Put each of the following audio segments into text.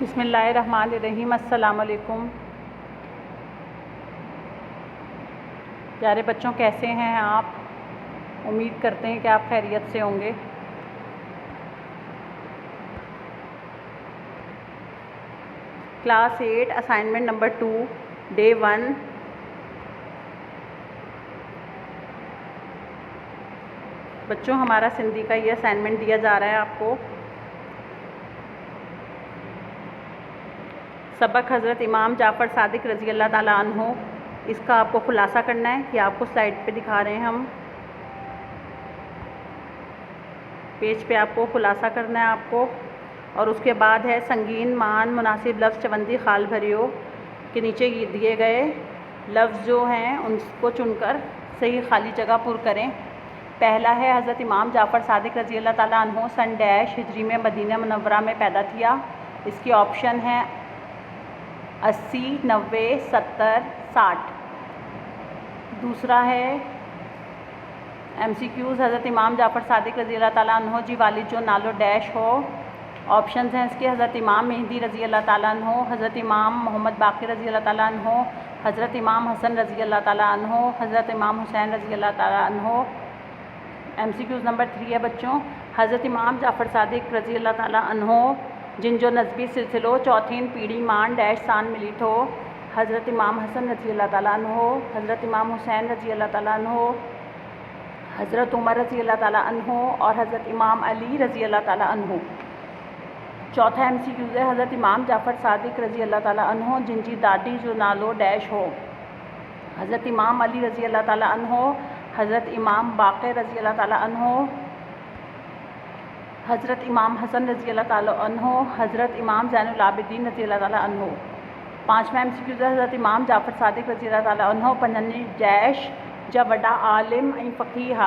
बिस्मिल्लाहिर्रहमानिर्रहीम। अस्सलाम वालेकुम। प्यारे बच्चों, कैसे हैं आप? उम्मीद करते हैं कि आप खैरियत से होंगे। Class 8 assignment number 2 day 1। बच्चों, हमारा सिंधी का ये असाइनमेंट दिया जा रहा है आपको। सबक हज़रत इमाम जाफ़र सादिक रज़ी अल्लाह ताला अन्हो। इसका आपको ख़ुलासा करना है कि आपको स्लाइड पे दिखा रहे हैं हम। पेज पे आपको ख़ुलासा करना है आपको। और उसके बाद है संगीन मान मुनासिब लफ्ज़ चवंदी खाल भरियो के नीचे ये दिए गए लफ्ज़ जो हैं उनको चुनकर सही खाली जगह पुर करें। पहला है हज़रत इमाम जाफ़र सादिक रज़ी अल्लाह ताला अन्हो सन डैश हिजरी में मदीना मुनव्वरा में पैदा किया। इसके ऑप्शन हैं 80, 90, 70, 60। दूसरा है MCQs हज़रत इमाम जाफ़र सादिक रज़ी अल्लाह ताला अन्हो जी वालिद जो नालो डैश हो। ऑप्शंस हैं इसके हज़रत इमाम मेहदी रज़ी अल्लाह ताला अन्हो, हज़रत इमाम मोहम्मद बाक़िर रज़ी अल्लाह ताला अन्हो, हज़रत इमाम हसन रज़ी अल्लाह ताला अन्हो, हज़रत इमाम हुसैन रज़ी अल्लाह ताला अन्हो। MCQs नंबर 3 है बच्चों, हज़रत इमाम जाफ़र सादिक रज़ी अल्लाह ताला अन्हो जिन जो नस्बी सिलसिलो चौथीन पीढ़ी मान डैश सान मिली थो। हज़रत इमाम हसन रज़ी अल्लाह ताला अन्हो, हज़रत इमाम हुसैन रज़ी अल्लाह ताला अन्हो, हज़रत उमर रज़ी अल्लाह ताला अन्हो और हज़रत इमाम अली रज़ी अल्लाह ताला अन्हो। चौथा MCQ है हज़रत इमाम जाफ़र सादिक रज़ी अल्लाह ताला अन्हो जिनकी दादी जो नालो डैश हो। हज़रत इमाम अली रज़ी अल्लाह ताला अन्हो, हज़रत इमाम बाक़िर रज़ी अल्लाह ताला अन्हो, हज़रत इमाम हसन रज़ी अल्लाह ताला अन्हो, हज़रत इमाम ज़ैनुल आबिदीन रज़ी अल्लाह ताला अन्हो। पाँचवा MCQ है हज़रत इमाम जाफ़र सादिक रज़ी अल्लाह ताला अन्हो पंजनी डैश जा वॾा आलिम ऐं फ़क़ीह।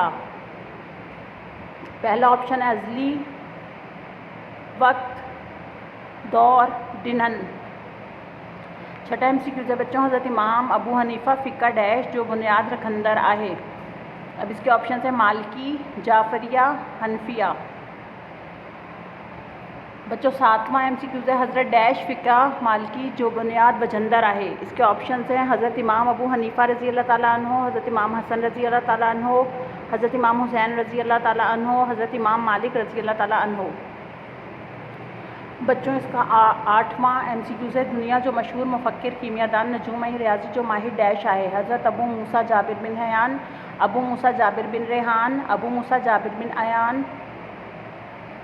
पहला ऑप्शन है अज़ली वक्त दौर डिनन। छठा MCQ है बच्चों हज़रत इमाम अबू हनीफ़ा फ़िक़्ह डैश जो बुनियाद रखंदर आहे। अब इसके ऑप्शन है मालिकी, जाफ़रिया, हनफिया। बच्चों सातवां MCQ है हज़रत डैश फ़िक़्ह मालिकी जो बुनियाद वजंदर आहे। इसके ऑप्शन हैं हज़रत इमाम अबू हनीफ़ा रज़ी अल्लाह ताला अन्हो, हज़रत इमाम हसन रज़ी अल्लाह ताला अन्हो, हज़रत इमाम हुसैन रज़ी अल्लाह ताला अन्हो, हज़रत इमाम मालिक रज़ी अल्लाह ताला अन्हो। बच्चों इसका आठवां MCQ है दुनिया जो मशहूर मुफ़क्किर कीमियादान नजूम रियाजी जो माहिर डैश आहे। हज़रत अबू मूसा जाबिर बिन हयान, अबू मूसा जाबिर बिन रेहान, अबू मूसा जाबिर बिन अयान।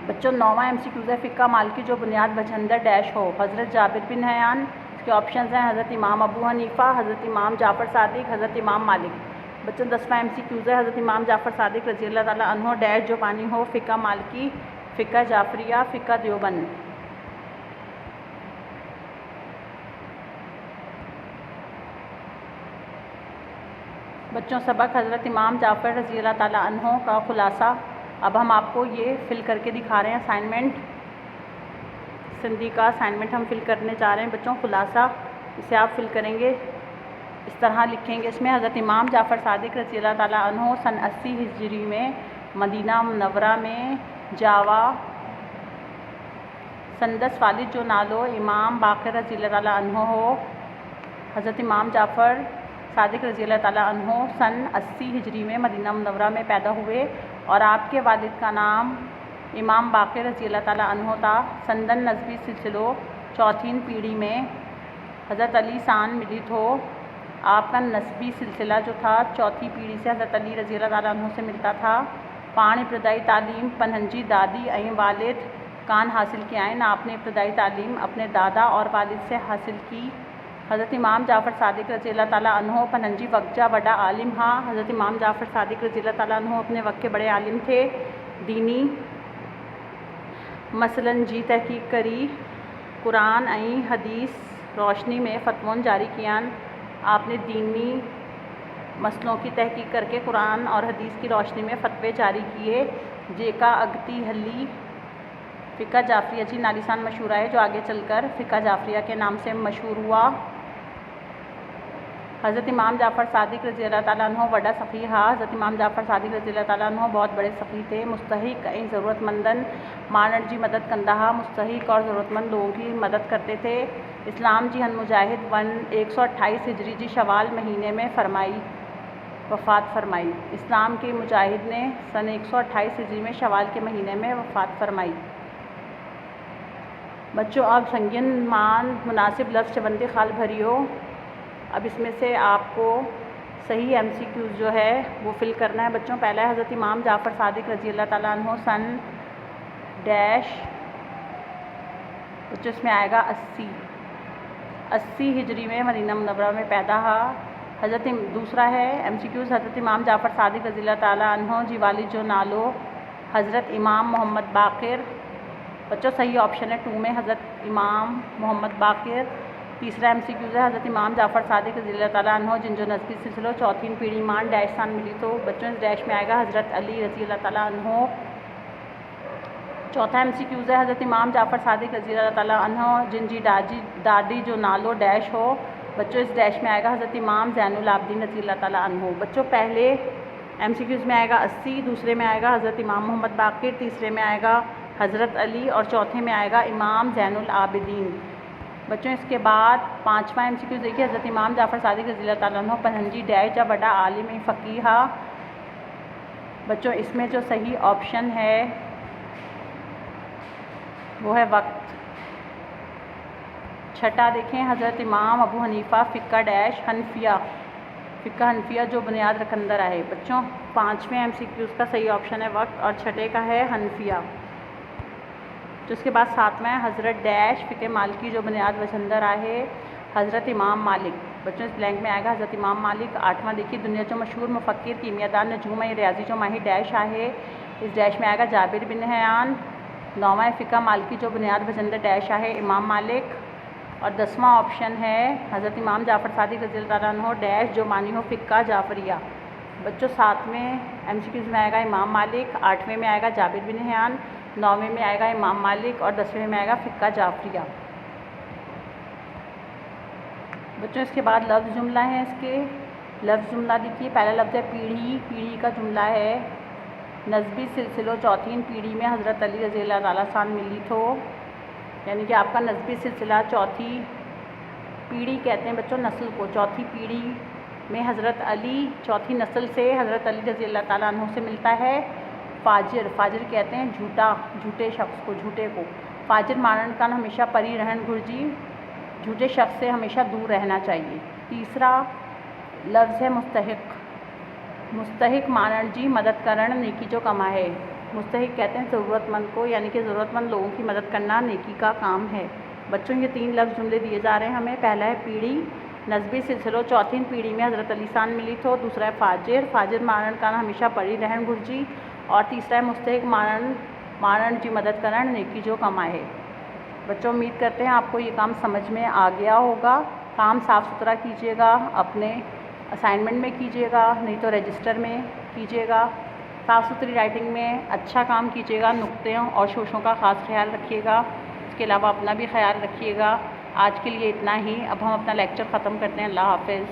बच्चों नौवां MCQ है फ़िक़्ह मालिकी जो बुनियाद वजंदर डैश हो। हज़रत जाबिर बिन हयान। इसके ऑप्शन हैं हज़रत इमाम अबू हनीफ़ा, हज़रत इमाम जाफ़र सादिक, हज़रत इमाम मालिक। बच्चों 10वां MCQ है हज़रत इमाम जाफ़र सादिक रज़ी अल्लाह ताला अन्हो डैश जो पानी हो फ़िक़्ह मालिकी, फ़िक़्ह जाफ़रिया, फ़िक़्ह देवबंद। बच्चों सबक हज़रत इमाम जाफ़र रज़ी अल्लाह ताला अन्हो का ख़ुलासा अब हम आपको ये फ़िल करके दिखा रहे हैं। असाइनमेंट सिंधी का असाइनमेंट हम फ़िल करने जा रहे हैं बच्चों। ख़ुलासा इसे आप फ़िल करेंगे, इस तरह लिखेंगे इसमें हज़रत इमाम जाफ़र सादिक रज़ी अल्लाह ताला अन्हो सन 80 हिजरी में मदीना मुनव्वरा में जावा। संदस वालिद जो नालो इमाम बाक़िर रज़ी अल्लाह ताला अन्हो हो। हज़रत इमाम जाफ़र सादिक रज़ी अल्लाह ताला अन्हो सन 80 हिजरी में मदीना मुनव्वरा में पैदा हुए और आपके वालिद का नाम इमाम बाक़िर रज़ी अल्लाह ताला अन्हो था। संदन नस्बी सिलसिलो चौथीन पीढ़ी में हज़रत अली सान मिली थो। आपका नस्बी सिलसिला जो था चौथी पीढ़ी से हज़रत अली रज़ी अल्लाह ताला अन्हो से मिलता था। पाण इब्तदाई तालीम पनहंजी दादी ऐं वालिद कान हासिल किया है। आपने इब्तदाई तालीम अपने दादा और वालिद से हासिल की। हज़रत इमाम जाफ़र सादिक रज़ी अल्लाह ताला अन्हो पनहंजी वक्त जा वॾा आलिम हा। हज़रत इमाम जाफ़र सादिक रज़ी अल्लाह ताला अन्हो अपने वक्त के बड़े आलिम थे। दीनी मसलन जी तहक़ीक़ करी, कुरान ऐं हदीस रोशनी में फ़तवोन जारी कियान। आपने दीनी मसलों की तहक़ीक़ करके कुरान और हदीस की रोशनी में फ़तवे जारी किए जेका अगती हली फ़िक़्ह जाफ़रिया जी नालिसान मशहूर है जो आगे चलकर फ़िक़्ह जाफ़रिया के नाम से मशहूर हुआ। हज़रत इमाम जाफ़र सादिक़ रज़ी अल्लाह ताला अन्हो वॾा सफ़ी हा। हज़रत इमाम जाफ़र सादिक़ रज़ी अल्लाह ताला अन्हो बहुत बड़े सफ़ी थे। मुस्तहिक़ ऐं ज़रूरतमंदन माण्हुनि जी मदद कंदा हा। मुस्तहिक़ और ज़रूरतमंद लोगों की मदद करते थे। इस्लाम जी हन मुजाहिद 128 हिजरी जी शवाल महीने में वफ़ात फ़रमाई। इस्लाम के मुजाहिद ने सन 128 हिजरी में शवाल के महीने में वफ़ात फ़रमाई। बच्चों अब संगीन मान मुनासिब लफ्ज़ चबंदी खाल भरी हो। अब इसमें से आपको सही MCQs जो है वो फिल करना है बच्चों। पहला है हज़रत इमाम जाफ़र सादिक़ रज़ी अल्लाह ताला अन्हो सन डैश, बच्चों इसमें आएगा 80 हिजरी में मदीना मुनव्वरा में पैदा हा। दूसरा है MCQs हज़रत इमाम जाफ़र सादिक़ रज़ी अल्लाह ताला अन्हो जी वालिद जो नालो हज़रत इमाम मोहम्मद बाक़िर। बच्चों सही ऑप्शन है 2 में हज़रत इमाम मोहम्मद बाक़िर। तीसरा MCQs है हज़रत इमाम जाफ़र सादिक़ रज़ी अल्लाह ताला अन्हो जिनजो नस्बी सिलसिलो चौथी पीढ़ी मान डैश सान मिली। तो बच्चों इस डैश में आएगा हज़रत अली रज़ी अल्लाह ताला अन्हो। चौथा MCQs है हज़रत इमाम जाफ़र सादिक़ रज़ी अल्लाह ताला अन्हो जिनजी दादी जो नालो डैश हो। बच्चों इस डैश में आएगा हज़रत इमाम ज़ैनुल आबिदीन रज़ी अल्लाह ताला अन्हो। बच्चों पहले MCQs में आएगा 80, दूसरे में आएगा हज़रत इमाम मोहम्मद बाक़िर, तीसरे में आएगा हज़रत अली और चौथे में आएगा इमाम ज़ैनुल आबिदीन। बच्चों इसके बाद पाँचवा MCQ देखिए हज़रत इमाम जाफ़र सादिक़ रज़ी अल्लाह ताला अन्हो पनहंजी डैश जा बड़ा आलिम फ़क़ीह हा। बच्चों इसमें जो सही ऑप्शन है वो है वक्त। छठा देखें हज़रत इमाम अबू हनीफ़ा फ़िक़्ह डैश हनफिया जो बुनियाद रकंदर आहे। बच्चों पाँचवें MCQs का सही ऑप्शन है वक्त और छठे का है हनफिया। तो उसके बाद सातवां है हज़रत डैश फ़िक़्ह मालिकी जो बुनियाद वजंदर आहे हज़रत इमाम मालिक। बच्चों इस ब्लैंक में आएगा हज़रत इमाम मालिक। आठवां देखिए दुनिया जो मशहूर मुफ़क्किर कीमियादान नजूम रियाजी जो माहिर डैश आहे। इस डैश में आएगा जाबिर बिन हयान। नौवां फ़िक़्ह मालिकी जो बुनियाद वजंदर डैश आहे इमाम मालिक। और 10वां ऑप्शन है हज़रत इमाम जाफ़र सादिक़ रज़ी अल्लाह ताला अन्हो डैश जो मानी हो फ़िक़्ह जाफ़रिया। बच्चों 7वें MCQs में आएगा इमाम मालिक, 8वें में आएगा जाबिर बिन हयान, 9वें में आएगा इमाम मालिक और 10वें में आएगा फ़िक़्ह जाफ़रिया। बच्चों इसके बाद लफ्ज़ जुमला है। इसके लफ्ज़ जुमला देखिए पहला लफ्ज़ है पीढ़ी का जुमला है नस्बी सिलसिलो चौथी पीढ़ी में हज़रत अली रज़ी अल्लाह ताला सान मिली थो। यानी कि आपका नस्बी सिलसिला चौथी पीढ़ी कहते हैं बच्चों नस्ल को। चौथी पीढ़ी में हज़रत अली चौथी नस्ल से हज़रत अली रज़ी अल्लाह ताला अन्हु से मिलता है। फ़ाजिर कहते हैं झूठे शख्स को, झूठे को। फ़ाजिर मानन कान हमेशा परी रहन घुर्जी, झूठे शख्स से हमेशा दूर रहना चाहिए। तीसरा लफ्ज़ है मुस्तहिक़ मानन जी मदद करण नेकी जो कमा है। मुस्तहिक़ कहते हैं ज़रूरतमंद को, यानी कि ज़रूरतमंद लोगों की मदद करना नेकी का काम है। बच्चों ये 3 लफ्ज़ जुमले दिए जा रहे हैं हमें। पहला है पीढ़ी नस्बी सिलसिलो चौथी पीढ़ी में हज़रत अली सान मिली थो। दूसरा है फ़ाजिर मानन कान हमेशा परी रहन घुर्जी। और तीसरा है मुस्तहिक़ मानन जी मदद करण नेकी जो कमाए। बच्चों उम्मीद करते हैं आपको ये काम समझ में आ गया होगा। काम साफ़ सुथरा कीजिएगा, अपने असाइनमेंट में कीजिएगा, नहीं तो रजिस्टर में कीजिएगा। साफ़ सुथरी राइटिंग में अच्छा काम कीजिएगा, नुक्तों और शोशों का ख़ास ख्याल रखिएगा। इसके अलावा अपना भी ख्याल रखिएगा। आज के लिए इतना ही। अब हम अपना लेक्चर ख़त्म करते हैं। अल्लाह हाफ़िज़।